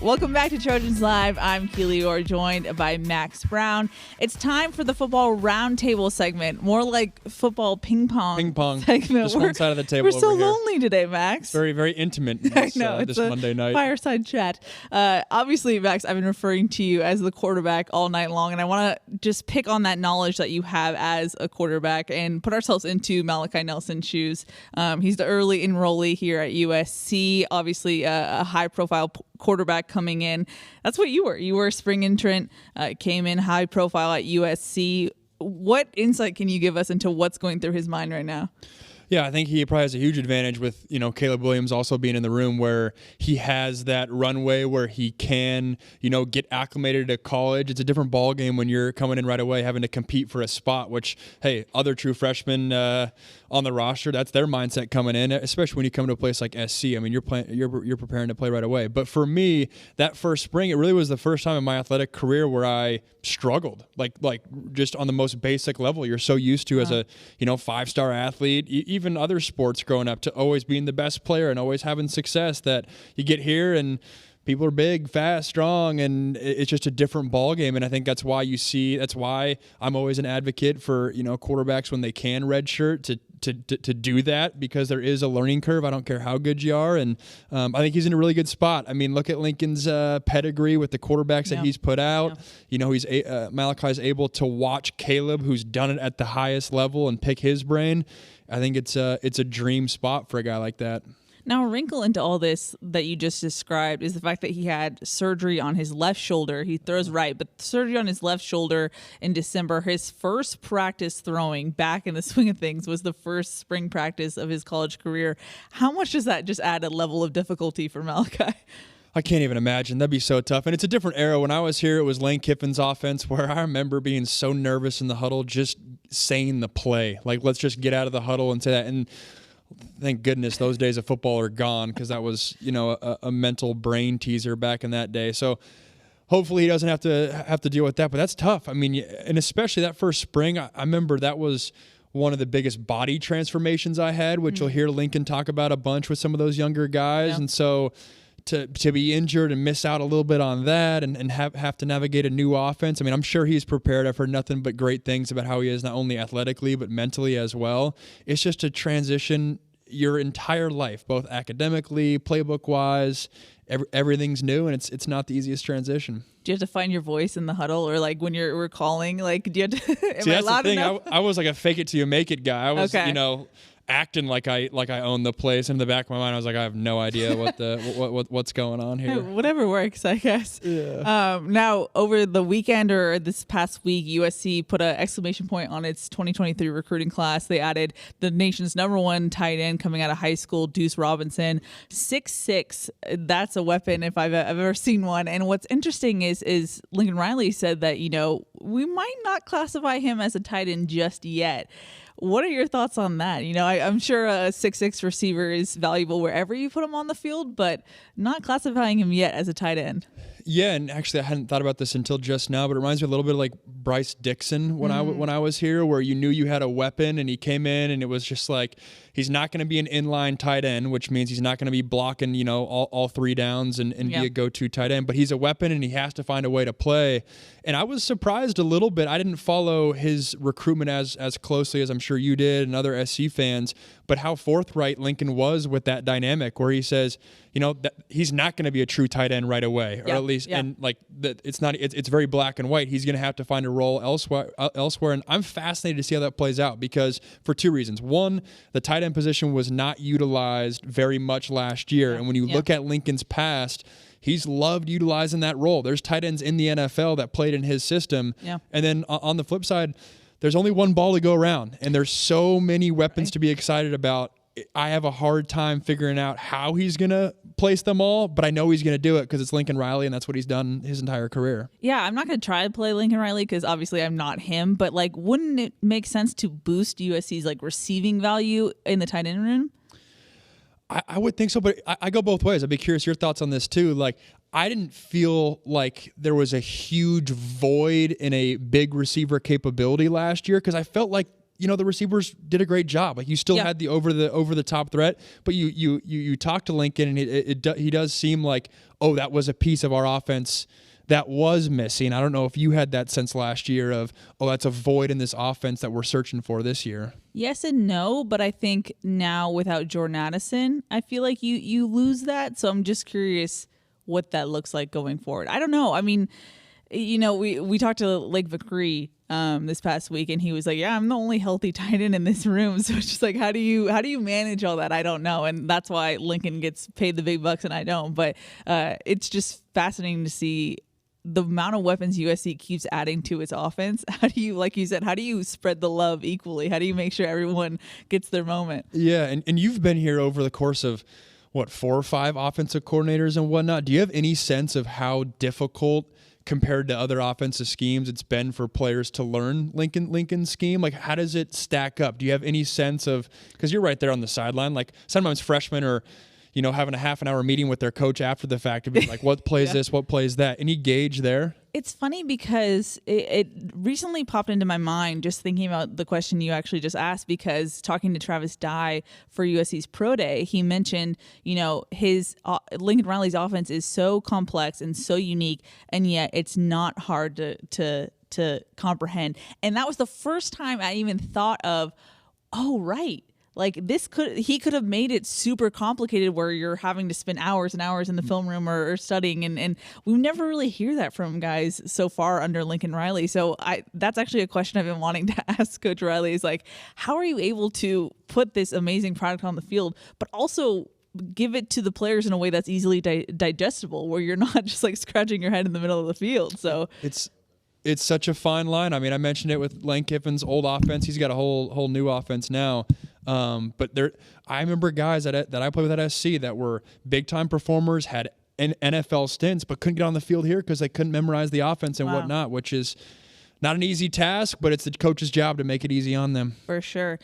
Welcome back to Trojans Live. I'm Keely Eure, joined by Max Browne. It's time for the football roundtable segment, more like football ping pong. Segment. Just one side of the table. We're so lonely today, Max. Very, very intimate. This, I know, it's this a Monday night. Fireside chat. Obviously, Max, I've been referring to you as the quarterback all night long, and I want to just pick on that knowledge that you have as a quarterback and put ourselves into Malachi Nelson's shoes. He's the early enrollee here at USC, obviously a high-profile quarterback coming in. That's what you were. You were a spring entrant, came in high profile at USC. What insight can you give us into what's going through his mind right now? Yeah, I think he probably has a huge advantage with, Caleb Williams also being in the room, where he has that runway where he can, get acclimated to college. It's a different ball game when you're coming in right away having to compete for a spot, which, hey, other true freshmen on the roster, that's their mindset coming in, especially when you come to a place like SC. I mean, you're preparing to play right away. But for me, that first spring, it really was the first time in my athletic career where I struggled, like just on the most basic level you're so used to as a, 5-star athlete, even other sports growing up, to always being the best player and always having success, that you get here and people are big, fast, strong, and it's just a different ball game. And I think that's why I'm always an advocate for, quarterbacks when they can redshirt to do that, because there is a learning curve. I don't care how good you are. And I think he's in a really good spot. I mean, look at Lincoln's pedigree with the quarterbacks that he's put out. Yeah. Malachi's able to watch Caleb, who's done it at the highest level, and pick his brain. I think it's a dream spot for a guy like that. Now, a wrinkle into all this that you just described is the fact that he had surgery on his left shoulder. He throws right, but surgery on his left shoulder in December. His first practice throwing back in the swing of things was the first spring practice of his college career. How much does that just add a level of difficulty for Malachi? I can't even imagine. That'd be so tough. And it's a different era. When I was here, it was Lane Kiffin's offense, where I remember being so nervous in the huddle, just saying the play. Like, let's just get out of the huddle and say that. And thank goodness those days of football are gone, because that was, a mental brain teaser back in that day. So hopefully he doesn't have to deal with that. But that's tough. I mean, and especially that first spring, I remember that was one of the biggest body transformations I had, which you'll hear Lincoln talk about a bunch with some of those younger guys. Yeah. And so to be injured and miss out a little bit on that and have to navigate a new offense. I mean, I'm sure he's prepared. I've heard nothing but great things about how he is, not only athletically, but mentally as well. It's just a transition your entire life, both academically, playbook-wise. Everything's new, and it's not the easiest transition. Do you have to find your voice in the huddle, or like when you're calling? Like, do you have to? See, that's the thing. I was like a fake it till you make it guy. I was, acting like I own the place. In the back of my mind, I was like, I have no idea what's going on here. Whatever works, I guess. Yeah. Now, over the weekend or this past week, USC put an exclamation point on its 2023 recruiting class. They added the nation's #1 tight end coming out of high school, Deuce Robinson, 6'6". That's a weapon if I've ever seen one. And what's interesting is Lincoln Riley said that, we might not classify him as a tight end just yet. What are your thoughts on that? I'm sure a 6'6" receiver is valuable wherever you put him on the field, but not classifying him yet as a tight end. Yeah, and actually I hadn't thought about this until just now, but it reminds me a little bit of like Bryce Dixon when I was here, where you knew you had a weapon and he came in and it was just like, he's not going to be an inline tight end, which means he's not going to be blocking, all three downs and be a go-to tight end, but he's a weapon and he has to find a way to play. And I was surprised a little bit. I didn't follow his recruitment as closely as I'm sure you did and other SC fans, but how forthright Lincoln was with that dynamic, where he says, that he's not going to be a true tight end right away, or at least, and like it's very black and white. He's going to have to find a role elsewhere. And I'm fascinated to see how that plays out, because for two reasons. One, the tight end position was not utilized very much last year. And when you look at Lincoln's past, he's loved utilizing that role. There's tight ends in the NFL that played in his system. Yeah. And then on the flip side, there's only one ball to go around, and there's so many weapons to be excited about. I have a hard time figuring out how he's going to place them all, but I know he's going to do it because it's Lincoln Riley, and that's what he's done his entire career. Yeah, I'm not going to try to play Lincoln Riley because obviously I'm not him, but like, wouldn't it make sense to boost USC's like receiving value in the tight end room? I would think so, but I go both ways. I'd be curious your thoughts on this too. Like, I didn't feel like there was a huge void in a big receiver capability last year, because I felt like the receivers did a great job. Like you still had the over the top threat, but you talk to Lincoln and he does seem like, oh, that was a piece of our offense that was missing. I don't know if you had that sense last year of, oh, that's a void in this offense that we're searching for this year. Yes and no, but I think now without Jordan Addison, I feel like you lose that. So I'm just curious what that looks like going forward. I don't know. I mean, we talked to Lake McCree this past week, and he was like, "Yeah, I'm the only healthy tight end in this room." So it's just like, how do you manage all that? I don't know, and that's why Lincoln gets paid the big bucks and I don't. But it's just fascinating to see the amount of weapons USC keeps adding to its offense. How do you, like you said, how do you spread the love equally? How do you make sure everyone gets their moment? Yeah, and you've been here over the course of, 4 or 5 offensive coordinators and whatnot. Do you have any sense of how difficult compared to other offensive schemes it's been for players to learn Lincoln's scheme? Like, how does it stack up? Do you have any sense of, because you're right there on the sideline, like sometimes freshmen are having a half an hour meeting with their coach after the fact to be like, what plays this, what plays that? Any gauge there? It's funny because it recently popped into my mind just thinking about the question you actually just asked, because talking to Travis Dye for USC's Pro Day, he mentioned, his Lincoln Riley's offense is so complex and so unique, and yet it's not hard to comprehend. And that was the first time I even thought of, oh, right. Like he could have made it super complicated where you're having to spend hours and hours in the film room or studying. And we never really hear that from guys so far under Lincoln Riley. So that's actually a question I've been wanting to ask Coach Riley is like, how are you able to put this amazing product on the field, but also give it to the players in a way that's easily digestible, where you're not just like scratching your head in the middle of the field? So it's such a fine line. I mean, I mentioned it with Lane Kiffin's old offense. He's got a whole new offense now. But I remember guys that I played with at SC that were big time performers, had NFL stints, but couldn't get on the field here because they couldn't memorize the offense and whatnot, which is not an easy task, but it's the coach's job to make it easy on them. For sure.